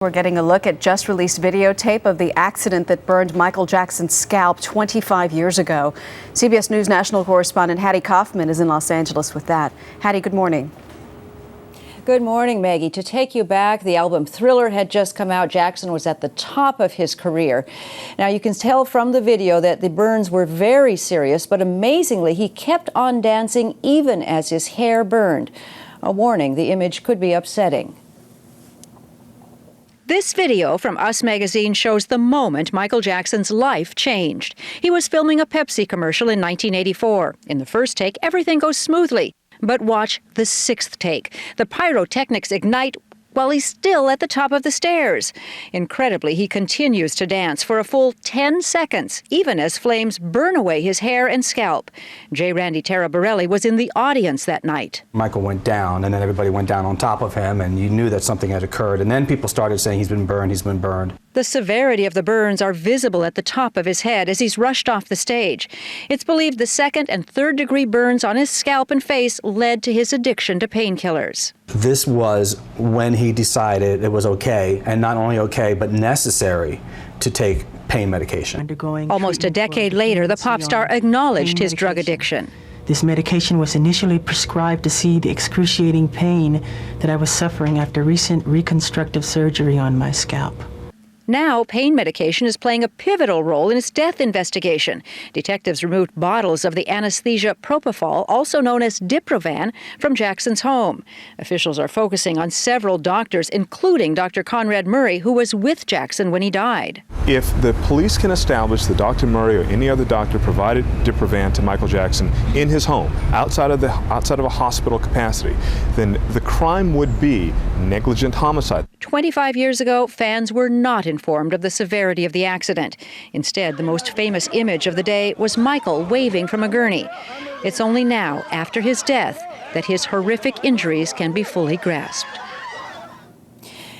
We're getting a look at just-released videotape of the accident that burned Michael Jackson's scalp 25 years ago. CBS News national correspondent Hattie Kauffman is in Los Angeles with that. Hattie, good morning. Good morning, Maggie. To take you back, the album Thriller had just come out. Jackson was at the top of his career. Now, you can tell from the video that the burns were very serious, but amazingly, he kept on dancing even as his hair burned. A warning, the image could be upsetting. This video from Us magazine shows the moment Michael Jackson's life changed. He was filming a Pepsi commercial in 1984. In the first take, everything goes smoothly. But watch the sixth take. The pyrotechnics ignite while he's still at the top of the stairs. Incredibly, he continues to dance for a full 10 seconds, even as flames burn away his hair and scalp. J. Randy Taraborelli was in the audience that night. Michael went down, and then everybody went down on top of him, and you knew that something had occurred. And then people started saying he's been burned, he's been burned. The severity of the burns are visible at the top of his head as he's rushed off the stage. It's believed the second and third degree burns on his scalp and face led to his addiction to painkillers. This was when he decided it was okay, and not only okay, but necessary to take pain medication. Almost a decade later, the pop star acknowledged his drug addiction. This medication was initially prescribed to see the excruciating pain that I was suffering after recent reconstructive surgery on my scalp. Now, pain medication is playing a pivotal role in his death investigation. Detectives removed bottles of the anesthesia propofol, also known as Diprovan, from Jackson's home. Officials are focusing on several doctors, including Dr. Conrad Murray, who was with Jackson when he died. If the police can establish that Dr. Murray or any other doctor provided Diprovan to Michael Jackson in his home, outside of a hospital capacity, then the crime would be negligent homicide. 25 years ago, fans were not informed of the severity of the accident. Instead, the most famous image of the day was Michael waving from a gurney. It's only now, after his death, that his horrific injuries can be fully grasped.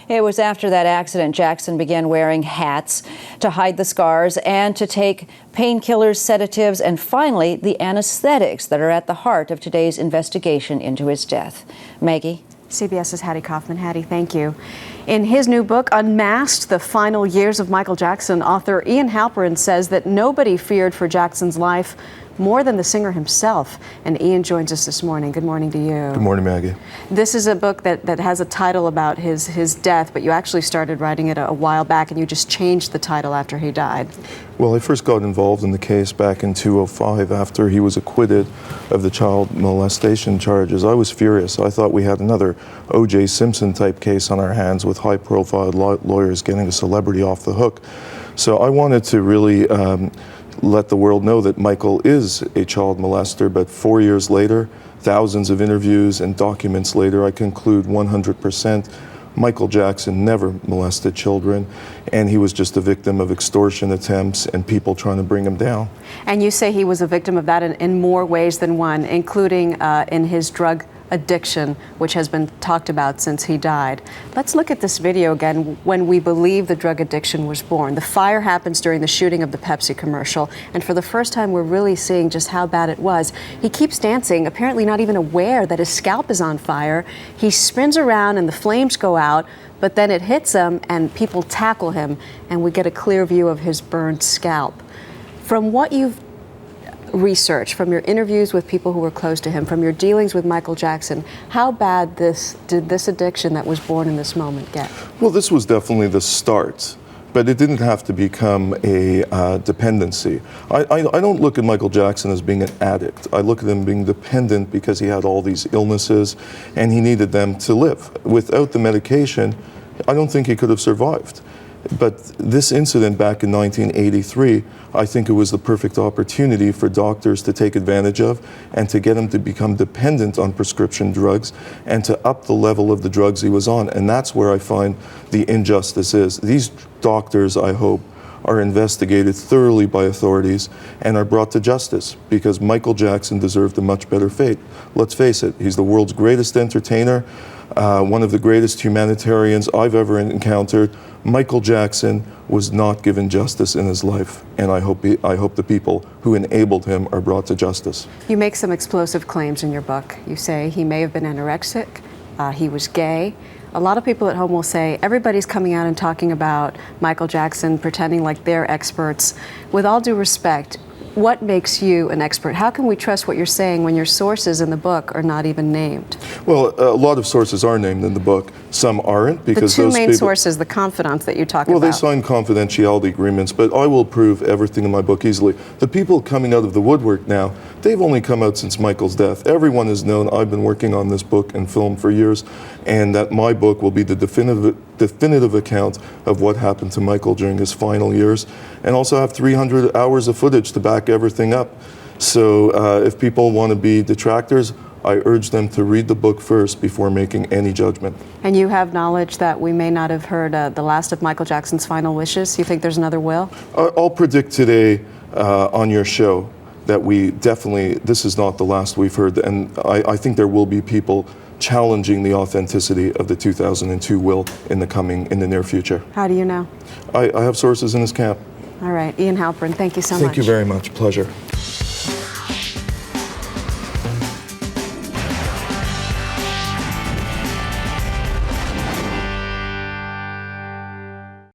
It was after that accident Jackson began wearing hats to hide the scars and to take painkillers, sedatives, and finally the anesthetics that are at the heart of today's investigation into his death. Maggie? CBS's Hattie Kauffman. Hattie, thank you. In his new book, Unmasked, The Final Years of Michael Jackson, author Ian Halperin says that nobody feared for Jackson's life more than the singer himself. And Ian joins us this morning. Good morning to you. Good morning, Maggie. This is a book that has a title about his death, but you actually started writing it a while back, and you just changed the title after he died. Well, I first got involved in the case back in 2005 after he was acquitted of the child molestation charges. I was furious. I thought we had another O.J. Simpson type case on our hands with high-profile lawyers getting a celebrity off the hook. So I wanted to really let the world know that Michael is a child molester, but 4 years later, thousands of interviews and documents later, I conclude 100% Michael Jackson never molested children, and he was just a victim of extortion attempts and people trying to bring him down. And you say he was a victim of that in more ways than one, including in his drug addiction, which has been talked about since he died. Let's look at this video again when we believe the drug addiction was born. The fire happens during the shooting of the Pepsi commercial, and for the first time we're really seeing just how bad it was. He keeps dancing, apparently not even aware that his scalp is on fire. He spins around and the flames go out, but then it hits him and people tackle him, and we get a clear view of his burned scalp. From what you've research, from your interviews with people who were close to him, from your dealings with Michael Jackson, how bad did this addiction that was born in this moment get? Well, this was definitely the start, but it didn't have to become a dependency. I don't look at Michael Jackson as being an addict. I look at him being dependent because he had all these illnesses and he needed them to live. Without the medication, I don't think he could have survived. But this incident back in 1983, I think it was the perfect opportunity for doctors to take advantage of and to get him to become dependent on prescription drugs and to up the level of the drugs he was on. And that's where I find the injustice is. These doctors, I hope, are investigated thoroughly by authorities and are brought to justice, because Michael Jackson deserved a much better fate. Let's face it, he's the world's greatest entertainer, one of the greatest humanitarians I've ever encountered. Michael Jackson was not given justice in his life, and I hope the people who enabled him are brought to justice. You make some explosive claims in your book. You say he may have been anorexic, he was gay, A lot of people at home will say, everybody's coming out and talking about Michael Jackson, pretending like they're experts. With all due respect, what makes you an expert? How can we trust what you're saying when your sources in the book are not even named? Well, a lot of sources are named in the book. Some aren't because the two those main people, sources, the confidants that you talk well, about. they signed confidentiality agreements, but I will prove everything in my book easily. The people coming out of the woodwork now, they've only come out since Michael's death. Everyone has known I've been working on this book and film for years, and that my book will be the definitive account of what happened to Michael during his final years, and also have 300 hours of footage to back everything up. So if people want to be detractors, I urge them to read the book first before making any judgment. And you have knowledge that we may not have heard the last of Michael Jackson's final wishes? You think there's another will? I'll predict today on your show that this is not the last we've heard, and I think there will be people challenging the authenticity of the 2002 will in the near future. How do you know? I have sources in his camp. All right, Ian Halperin, thank you so much. Thank you very much. Pleasure.